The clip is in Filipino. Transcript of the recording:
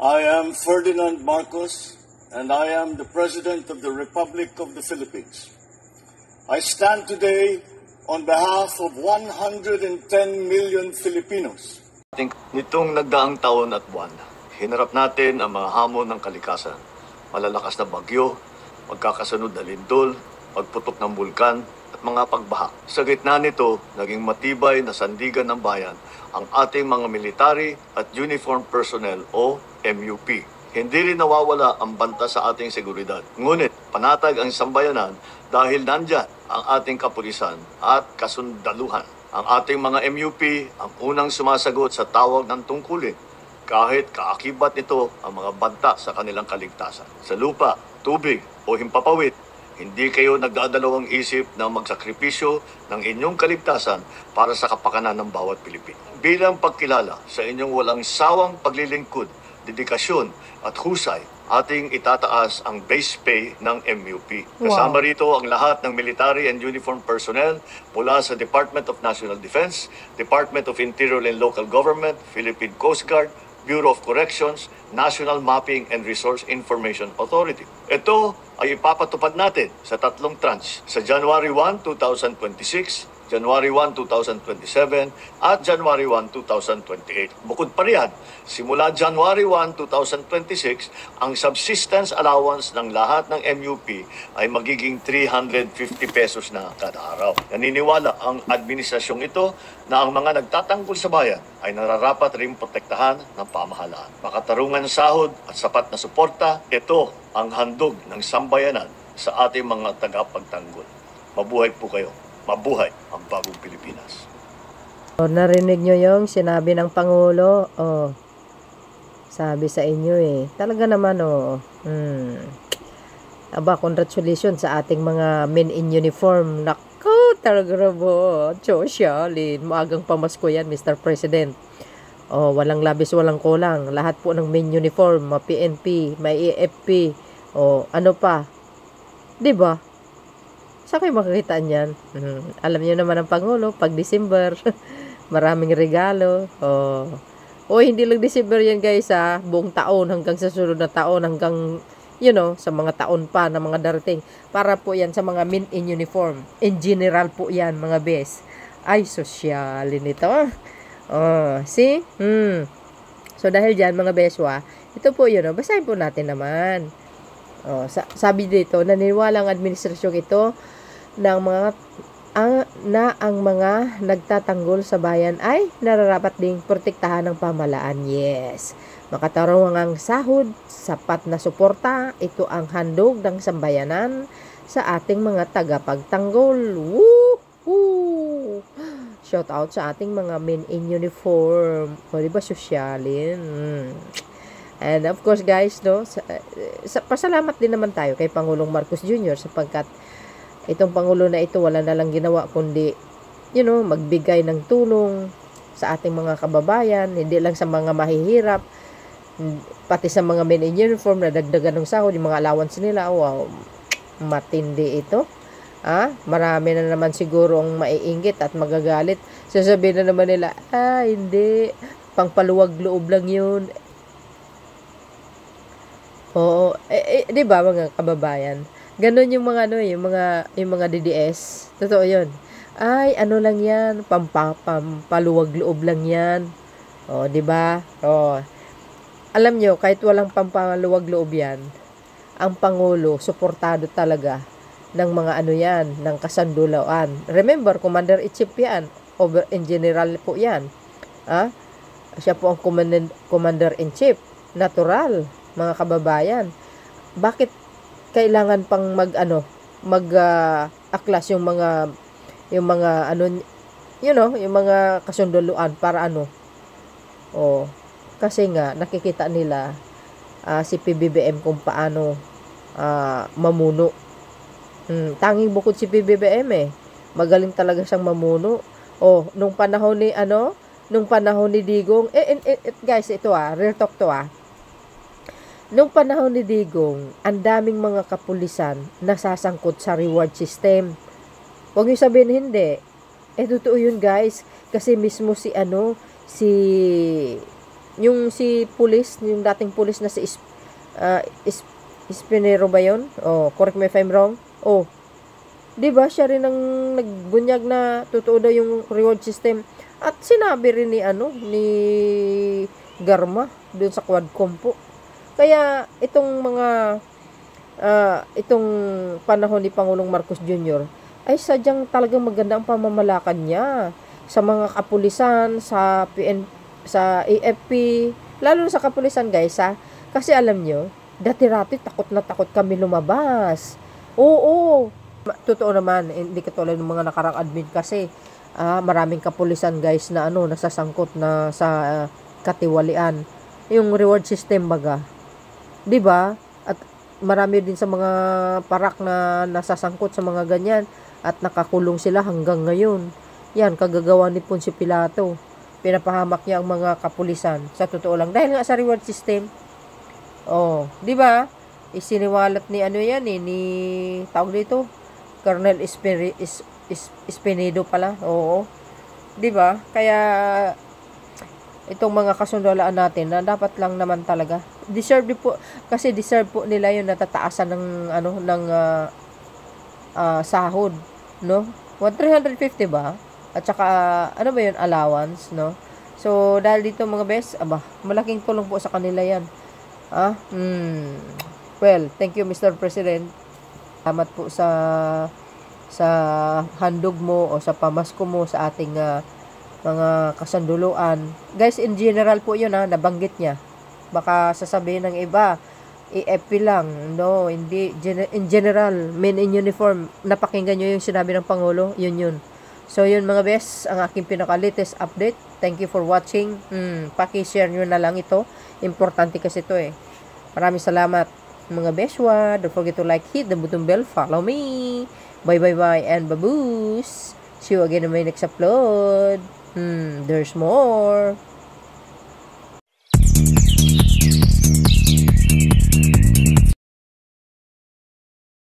I am Ferdinand Marcos, and I am the President of the Republic of the Philippines. I stand today on behalf of 110 million Filipinos. Nitong nagdaang taon at buwan, hinarap natin ang mga hamon ng kalikasan. Malalakas na bagyo, magkakasunod na lindol, pagputok ng bulkan, at mga pagbaha. Sa gitna nito, naging matibay na sandigan ng bayan ang ating mga military at uniformed personnel o MUP. Hindi rin nawawala ang banta sa ating seguridad. Ngunit panatag ang sambayanan dahil nandyan ang ating kapulisan at kasundaluhan. Ang ating mga MUP ang unang sumasagot sa tawag ng tungkulin kahit kaakibat nito ang mga banta sa kanilang kaligtasan. Sa lupa, tubig o himpapawid, hindi kayo nagdadalawang isip na magsakripisyo ng inyong kaligtasan para sa kapakanan ng bawat Pilipino. Bilang pagkilala sa inyong walang sawang paglilingkod, dedikasyon at husay, ating itataas ang base pay ng MUP. Kasama rito ang lahat ng military and uniformed personnel mula sa Department of National Defense, Department of Interior and Local Government, Philippine Coast Guard, Bureau of Corrections, National Mapping and Resource Information Authority. Ito ay ipapatupad natin sa tatlong tranche sa January 1, 2026, January 1, 2027, at January 1, 2028. Bukod pa riyan, simula January 1, 2026, ang subsistence allowance ng lahat ng MUP ay magiging 350 pesos na kada araw. Naniniwala ang administrasyong ito na ang mga nagtatanggol sa bayan ay nararapat rin protektahan ng pamahalaan. Makatarungan sahod at sapat na suporta, ito ang handog ng sambayanan sa ating mga tagapagtanggol. Mabuhay po kayo. Mabuhay ang bagong Pilipinas. Narinig nyo yung sinabi ng Pangulo? Sabi sa inyo Talaga naman Aba, congratulations sa ating mga men in uniform. Naku, talaga po. Sosyalin. Maagang pamasko yan, Mr. President. Walang labis, walang kulang. Lahat po ng men uniform, may PNP, may AFP, ano pa. Diba? Saan kayo makakita niyan? Alam niyo naman ang Pangulo, pag December, maraming regalo. Hindi lang December yan guys buong taon hanggang sa sunod na taon, hanggang, sa mga taon pa na mga darating. Para po yan sa mga men in uniform. In general po yan, mga bes. Ay, sosyalin ito. See? So, dahil dyan, mga beswa, ito po basahin po natin naman. Sabi dito, naniniwala ang administrasyong ito ng mga ang mga nagtatanggol sa bayan ay nararapat ding protektahan ng pamahalaan. Yes. Makatarungang ang sahod, sapat na suporta, ito ang handog ng sambayanan sa ating mga tagapagtanggol. Woohoo! Shout out sa ating mga men in uniform. Diba sosyalin? And of course guys, pasalamat din naman tayo kay Pangulong Marcos Jr. sapagkat itong Pangulo na ito wala na lang ginawa kundi, magbigay ng tulong sa ating mga kababayan, hindi lang sa mga mahihirap, pati sa mga men in uniform na dagdagan ng sahod, yung mga allowance nila. Wow, matindi ito. Marami na naman siguro ang maiinggit at magagalit. Sasabihin na naman nila, hindi, pangpaluwag loob lang yun. Di ba mga kababayan? Ganon yung mga yung mga DDS. Totoo 'yun. Ay, ano lang 'yan, pampaluwag loob lang 'yan. Di ba? Alam nyo, kahit walang pampaluwag loob 'yan, ang Pangulo suportado talaga ng mga yan, ng kasandulaan. Remember, Commander-in-Chief 'yan. In general po 'yan. Siya po ang Commander-in-Chief. Natural, mga kababayan. Bakit kailangan pang aklas yung mga yung mga kasunduluan para kasi nga nakikita nila si PBBM kung paano mamuno. Tanging bukod si PBBM magaling talaga siyang mamuno. Nung panahon ni Digong, guys, ito real talk to Nung panahon ni Digong, ang daming mga kapulisan nasasangkot sa reward system. Huwag niyo sabihin hindi. Totoo yun guys. Kasi mismo si yung si pulis, yung dating pulis na si Espinero ba yun? Oh, correct me if I'm wrong. Oh, di ba siya rin ang nagbunyag na totoo daw yung reward system. At sinabi rin ni Garma doon sa Quadcom po. Kaya itong itong panahon ni Pangulong Marcos Jr. ay sadyang talagang maganda ang pamamalakad niya sa mga kapulisan, sa sa AFP, lalo na sa kapulisan guys ha. Kasi alam nyo, dati-rati takot na takot kami lumabas. Oo, totoo naman, hindi katulad ng mga nakarang admin kasi maraming kapulisan guys na nasasangkot na sa katiwalian. Yung reward system baga. 'Di ba? At marami din sa mga parak na nasasangkot sa mga ganyan at nakakulong sila hanggang ngayon. Yan, kagagawa ni Poncio Pilato. Pinapahamak niya ang mga kapulisan. Sa totoo lang, dahil nga sa reward system. Oh, 'di ba? Isiniwalat ni ni tawag dito, Colonel Espinedo pala. Oo. 'Di ba? Kaya itong mga kasundalaan natin na dapat lang naman talaga deserve po nila yung natataasan ng sahod, no? 350 ba? At saka ano ba yun, allowance, no? So dahil dito mga best, malaking tulong po sa kanila yan. Well, thank you Mr. President. Salamat po sa handog mo o sa pamasko mo sa ating mga kasanduluan. Guys, in general po yun nabanggit niya. Baka sasabihin ng iba, AFP lang. No, hindi. In general, men in uniform. Napakinggan nyo yung sinabi ng Pangulo. Yun. So, yun mga best, ang aking pinaka-latest update. Thank you for watching. Paki-share nyo na lang ito. Importante kasi ito eh. Maraming salamat mga bestwa. Don't forget to like, hit the button bell, follow me. Bye, and baboos. See you again in my next upload. There's more.